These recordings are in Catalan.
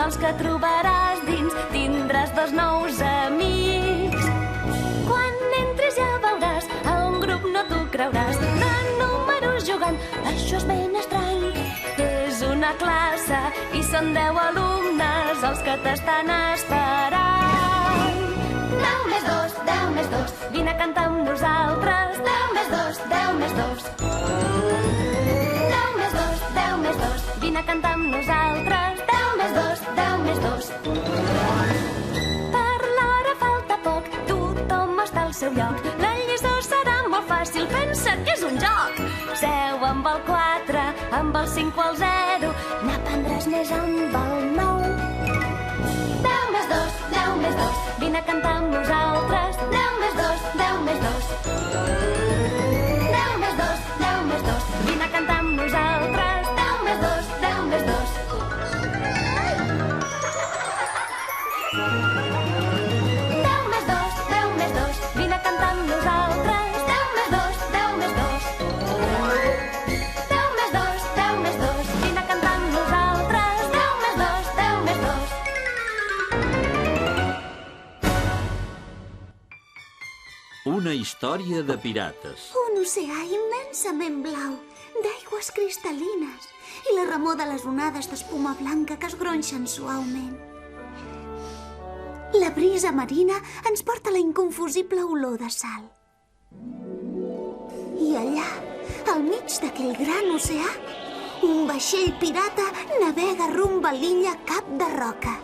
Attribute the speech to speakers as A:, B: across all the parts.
A: els que trobaràs dins, tindràs 2 nous amics. Quan entris ja veuràs, a un grup no t'ho creuràs, de números jugant, això és ben estrany. És una classe i són 10 alumnes els que t'estan esperant. 10 més 2, 10 més 2, vine a cantar amb nosaltres. 10 més 2, 10 més 2. 10 més 2, 10 més 2, vine a cantar amb nosaltres. 10 més 2, 10 més 2. Per l'hora falta poc, tothom està al seu lloc. La lliçó serà molt fàcil, pensa que és un joc. Seu amb el 4, amb el 5 o el 0, n'aprendràs més amb el 9. 10 més 2, 10 més 2, vine a cantar amb nosaltres. 10 més 2, 10 més 2. 10 més 2, 10 més 2, vine a cantar amb nosaltres. 10 més 2, 10 més 2. 10 més 2, 10 més 2, vine a cantar amb nosaltres. 10 més 2, 10 més 2. 10 més 2, 10 més 2, vine a cantar amb nosaltres. 10 més 2, 10 més 2.
B: Una història de pirates.
C: Un oceà immensament blau, d'aigües cristal·lines i la remor de les onades d'espuma blanca que es gronxen suaument. La brisa marina ens porta la inconfusible olor de sal. I allà, al mig d'aquell gran oceà, un vaixell pirata navega rumb a l'illa Cap de Roca.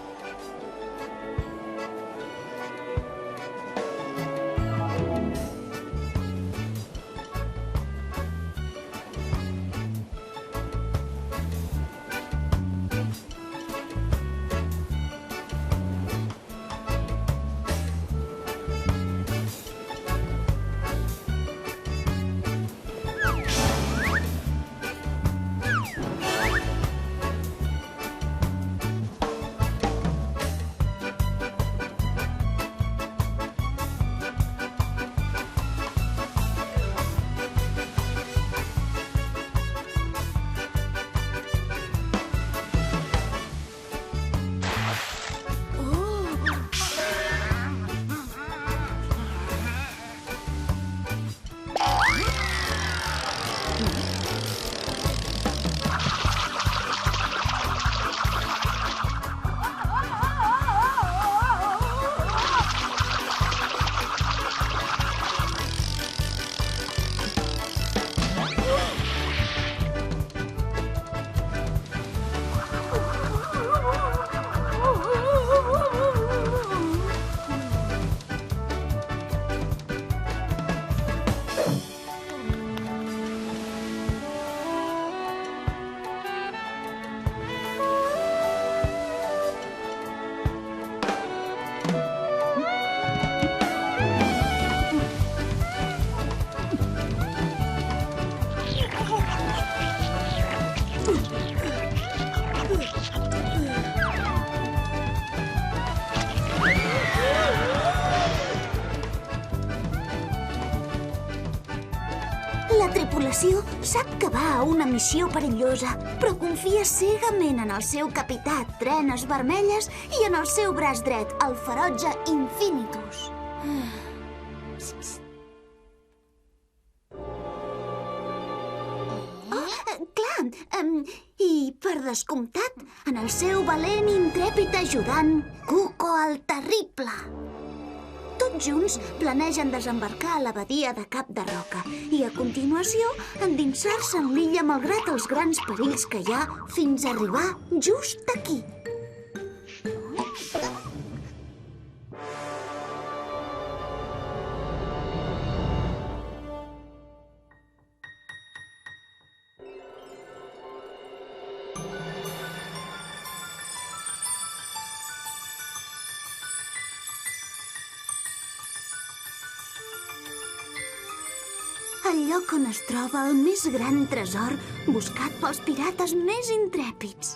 C: La tripulació sap que va a una missió perillosa, però confia cegament en el seu capità Trenes Vermelles i en el seu braç dret, el ferotge Infinitus. I, per descomptat, en el seu valent i intrèpid ajudant, Cuco el Terrible. Tots junts planegen desembarcar a la badia de Cap de Roca i, a continuació, endinsar-se en l'illa malgrat els grans perills que hi ha fins a arribar just aquí. El lloc on es troba el més gran tresor buscat pels pirates més intrèpids.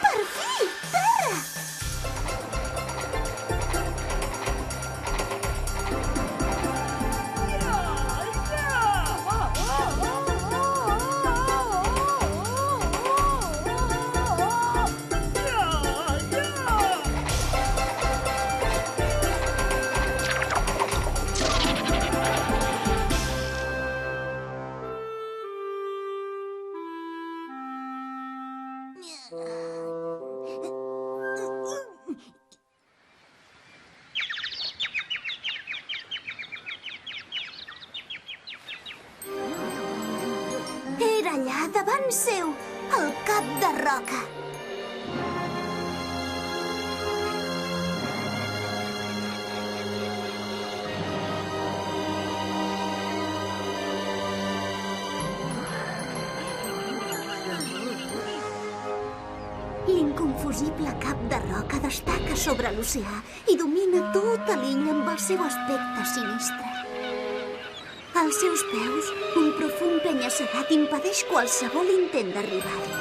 C: Per fi! Terra! seu, el Cap de Roca. L'inconfusible Cap de Roca destaca sobre l'oceà i domina tota l'illa amb el seu aspecte sinistre. Als seus peus, un profund penya-segat impedeix qualsevol intent d'arribar-hi.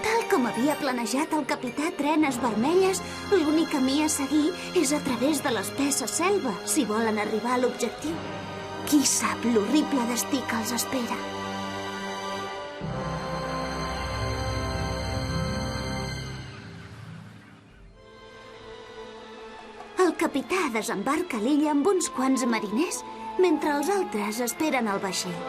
C: Tal com havia planejat el capità Trenes Vermelles, l'únic camí a seguir és a través de l'espessa selva si volen arribar a l'objectiu. Qui sap l'horrible destí que els espera? El capità desembarca a l'illa amb uns quants mariners, mentre els altres esperen al vaixell.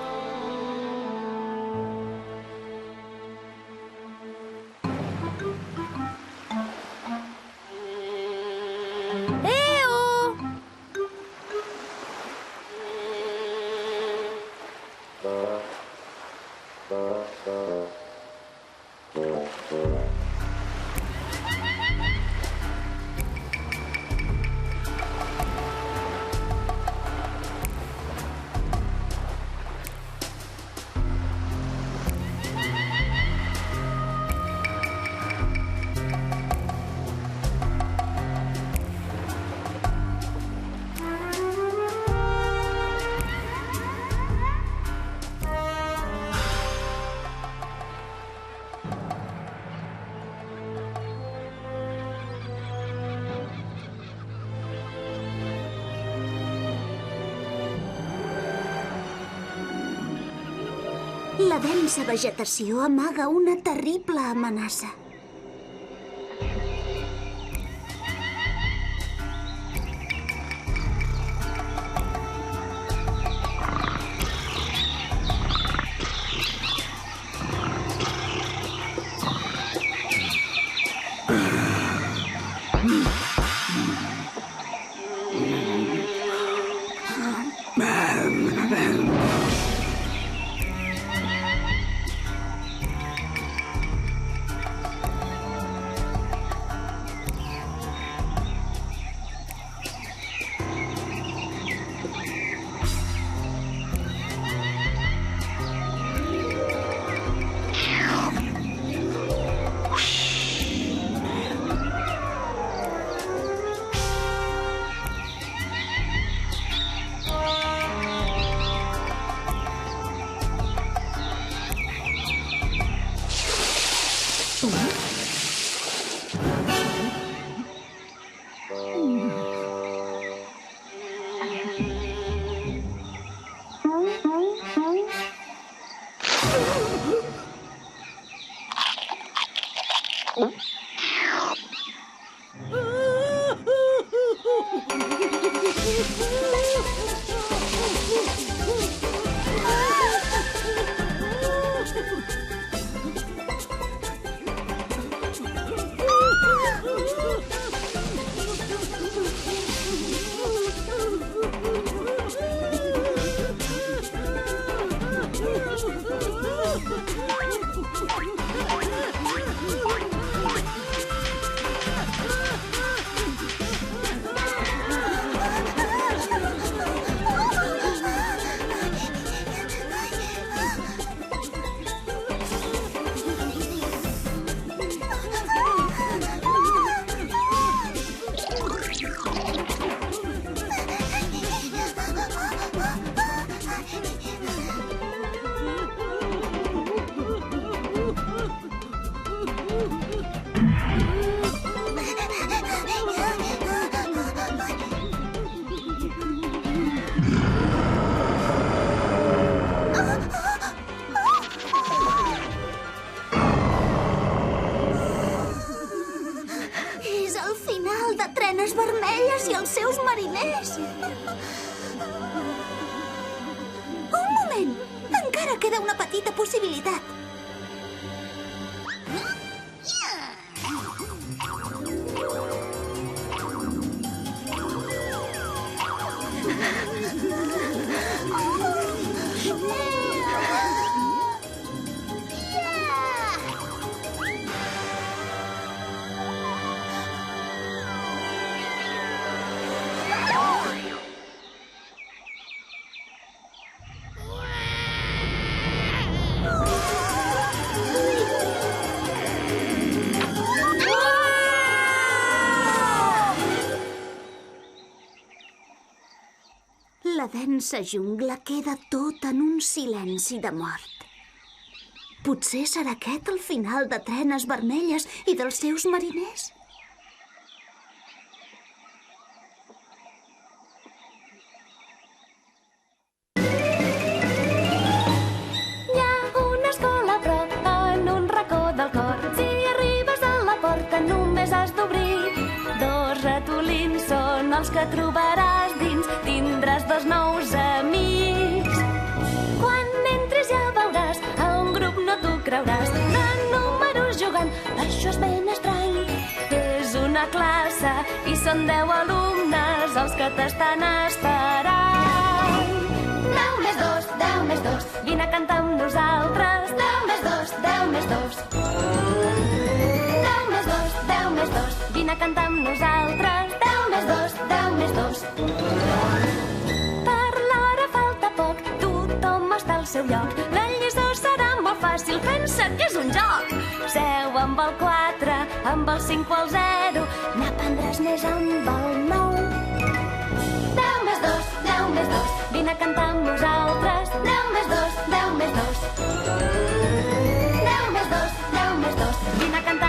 C: La densa vegetació amaga una terrible amenaça. Trenes Vermelles i els seus mariners. Un moment! Encara queda una petita possibilitat. immensa jungla queda tot en un silenci de mort. Potser serà aquest el final de Trenes Vermelles i dels seus mariners?
A: Hi ha una escola a prop, en un racó del cor. Si arribes a la porta només has d'obrir. 2 ratolins són els que trobaràs dins. Tindràs 2 nous amics. Quan entris ja veuràs, a un grup no t'ho creuràs. De números jugant, això és ben estrany. És una classe i són 10 alumnes els que t'estan esperant. 10 més 2, 10 més 2, vine a cantar amb nosaltres. 10 més 2, 10 més 2. 10 més 2, 10 més 2, vine a cantar amb nosaltres. 10 més 2, 10 més 2. Per l'hora falta poc, tothom està al seu lloc. La lliçó serà molt fàcil, pensa que és un joc. Seu amb el 4, amb el 5 o el 0, n'aprendràs més amb el 9. 10 més 2, 10 més 2, vine a cantar amb nosaltres. 10 més 2, 10 més 2. 10 més 2, 10 més 2, vine a cantar